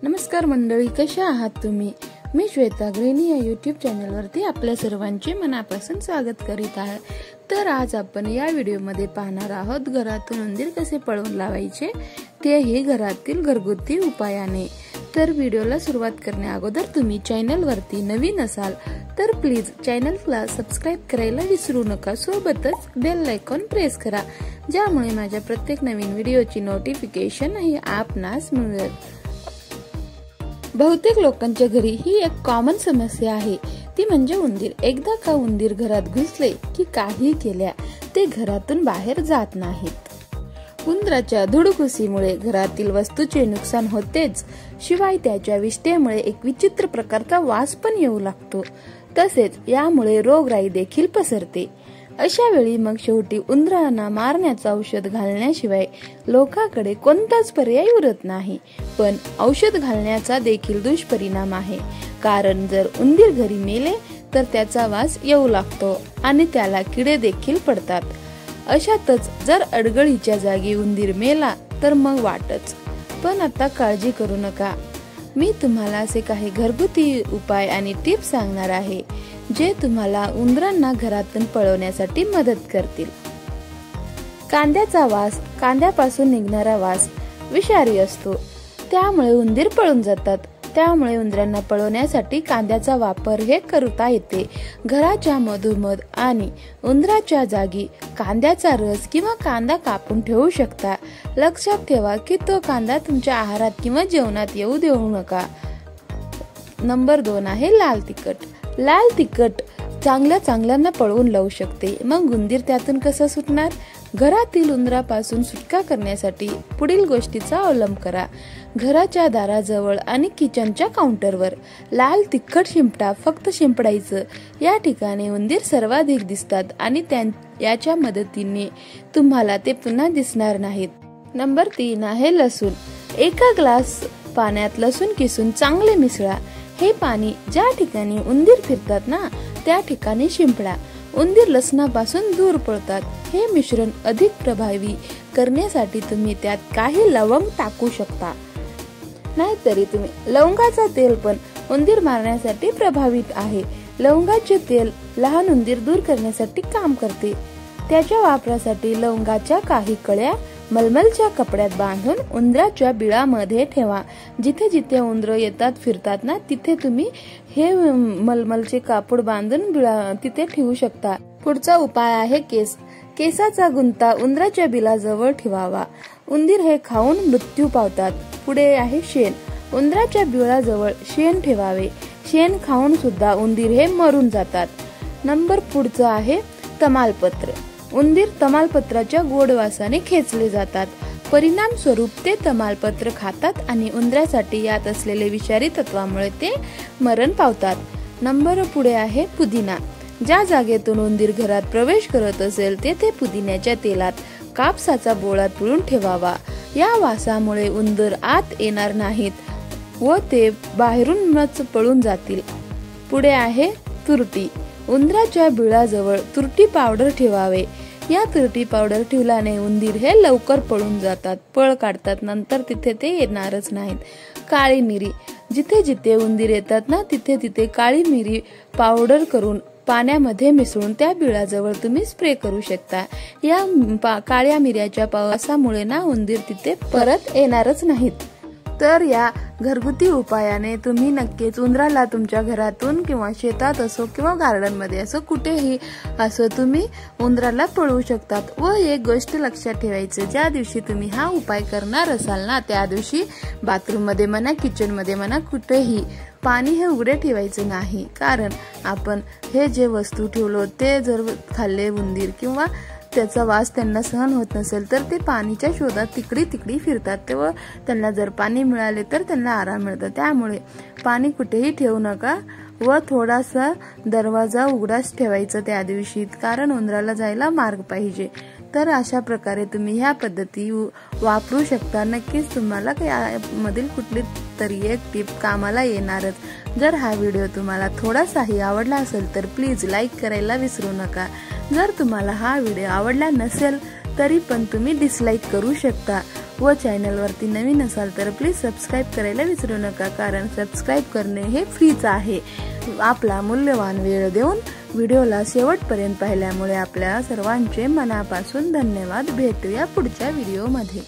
नमस्कार मंडळी, कशा आहात तुम्ही? मी श्वेता गृहिणी या YouTube चॅनलवरती आपल्या सर्वांचे मनापासून स्वागत करीत आहे। तर आज आपण या व्हिडिओमध्ये पाहणार आहोत घरातून उंदीर कसे पळवून लावायचे, तेही घरातील घरगुती उपायाने। तर व्हिडिओला सुरुवात करण्या अगोदर तुम्ही चॅनलवरती नवीन असाल तर प्लीज चॅनलला सबस्क्राइब करायला विसरू नका। सोबतच बेल आयकॉन प्रेस करा, ज्यामुळे माझ्या प्रत्येक नवीन व्हिडिओची नोटिफिकेशन ही आपणास मिळेल। बहुतेक लोकांच्या घरी ही एक कॉमन समस्या आहे, ती म्हणजे उंदीर। एकदा का उंदीर घरात घुसले की काही केल्या ते घरातून बाहेर जात नाहीत। उंदराच्या धुडघुसीमुळे घरातील वस्तूचे नुकसान होतेच, शिवाय त्याच्या विष्ठेमुळे एक विचित्र प्रकारचा वास पण येऊ लागतो। तसेच यामुळे रोगराई देखील पसरते। अशा वेळी मग शेवटी उंदरांना मारण्याचं औषध घालण्याशिवाय लोकांकडे कोणताच पर्याय उरत नाही। पण औषध घालण्याचा देखील दुष्परिणाम आहे, कारण जर उंदीर घरी मेले तर त्याचा वास येऊ लागतो आणि त्याला किडे देखील पडतात। अशातच जर अडगळीच्या जागी उंदीर मेला तर मग वाटच। पण आता काळजी करू नका, मी तुम्हाला असे काही घरगुती उपाय आणि टिप्स सांगणार आहे जे तुम्हाला उंदरांना घरातून पळवण्यासाठी मदत करतील। कांद्याचा वास, कांद्यापासून निघणारा वास विषारी असतो, त्यामुळे उंदीर पळून जातात। त्यामुळे उंदरांना पळवण्यासाठी कांद्याचा वापर हे करता येते। घराच्या मधोमध आणि उंदराच्या जागी कांद्याचा रस किंवा कांदा कापून ठेवू शकता। लक्षात ठेवा की तो कांदा तुमच्या आहारात किंवा जेवणात येऊ देऊ नका। नंबर 2 आहे लाल तिखट। लाल तिखट चांगल्यांना पळवून लावू शकते। मग उंदीर त्यातून कसा सुटणार? घरातील उंदरापासून सुटका करण्यासाठी पुढील गोष्टीचा अवलंब करा। घराच्या दाराजवळ आणि किचनच्या काउंटरवर लाल तिखट शिंपडा, फक्त शिंपडायचं। या ठिकाणी उंदीर सर्वाधिक दिसतात आणि याच्या मदतीने तुम्हाला ते पुन्हा दिसणार नाहीत। नंबर 3 आहे लसूण। एका ग्लास पाण्यात लसूण किसून चांगले मिसळा। हे पाणी ज्या ठिकाणी उंदीर फिरतात ना, त्या ठिकाणी शिंपडा। उंदीर लसणापासून दूर पळतात। हे मिश्रण अधिक प्रभावी करण्यासाठी तुम्ही त्यात काही लवंग टाकू शकता, नाहीतरी तुम्ही लवंगाचा तेल पण उंदीर मारण्यासाठी प्रभावित आहे। लवंगाचे तेल लहान उंदीर दूर करण्यासाठी काम करते। त्याच्या वापरासाठी लवंगाच्या काही कळ्या मलमलच्या कपड्यात बांधून उंदराच्या बिळामध्ये ठेवा। जिथे जिथे उंदर येतात फिरतात ना, तिथे तुम्ही हे मलमलचे कापड बांधून तिथे ठेवू शकता। पुढचा उपाय आहे केस। केसाचा गुंता उंदराच्या बिळाजवळ ठेवावा। उंदीर हे खाऊन मृत्यू पावतात। पुढे आहे शेण। उंदराच्या बिळाजवळ शेण ठेवावे। शेण खाऊन सुद्धा उंदीर हे मरून जातात। नंबर पुढचा आहे तमालपत्र। उंदीर तमालपत्राच्या गोड वासाने खेचले जातात। परिणाम स्वरूप ते तमालपत्र खातात आणि उंदरासाठी यात असलेले विषारी तत्वामुळे ते मरण पावतात। नंबर पुढे आहे पुदिना। ज्या जागेतून उंदीर घरात प्रवेश करत असेल तेथे पुदिन्याच्या तेलात कापसाचा बोळा पिळून ठेवावा। या वासामुळे उंदीर आत येणार नाहीत व ते बाहेरूनच पळून जातील। पुढे आहे तुरटी। उंदराच्या बिळाजवळ तुरटी पावडर ठेवावे। या तुरटी पावडर ठेवल्याने उंदीर हे लवकर पळून जातात, पळ काढतात, नंतर तिथे ते येणारच नाहीत। काळी मिरी। जिथे जिथे उंदीर येतात ना, तिथे तिथे काळी मिरी पावडर करून पाण्यामध्ये मिसळून त्या बिळाजवळ तुम्ही स्प्रे करू शकता। या काळ्या मिऱ्याच्या वासामुळे ना उंदीर तिथे परत येणारच नाहीत। तर या घरगुती उपायाने तुम्ही नक्कीच उंदराला तुमच्या घरातून किंवा शेतात असो किंवा गार्डन मध्ये असो कुठेही असो तुम्ही उंदराला पळवू शकतात। व एक गोष्ट लक्षात ठेवायची, ज्या दिवशी तुम्ही हा उपाय करणार असाल ना, त्या दिवशी बाथरूम मध्ये म्हणा, किचन मध्ये म्हणा, कुठेही पाणी हे उघडे ठेवायचे नाही। कारण आपण हे जे वस्तू ठेवलो ते जर खाल्ले उंदीर किंवा त्याचा वास त्यांना सहन होत नसेल तर ते पाणीच्या शोधात तिकडी फिरतात। तेव्हा त्यांना जर पाणी मिळाले तर त्यांना आराम मिळतो। त्यामुळे पाणी कुठेही ठेवू नका व थोडासा दरवाजा उघडाच ठेवायचा त्या दिवशी, कारण उंदराला जायला मार्ग पाहिजे। तर अशा प्रकारे तुम्ही ह्या पद्धती वापरू शकता। नक्कीच तुम्हाला यामधील कुठली तरी एक टिप कामाला येणारच। जर हा व्हिडिओ तुम्हाला थोडासाही आवडला असेल तर प्लीज लाईक करायला विसरू नका। जर तुम्हाला हा व्हिडिओ आवडला नसेल तरी पण तुम्ही डिसलाईक करू शकता व चॅनलवरती नवीन असाल तर प्लीज सबस्क्राईब करायला विसरू नका, कारण सबस्क्राईब करणे हे फ्रीच आहे। आपला मूल्यवान वेळ देऊन व्हिडिओला शेवटपर्यंत पाहिल्यामुळे आपल्या सर्वांचे मनापासून धन्यवाद। भेटूया पुढच्या व्हिडिओमध्ये।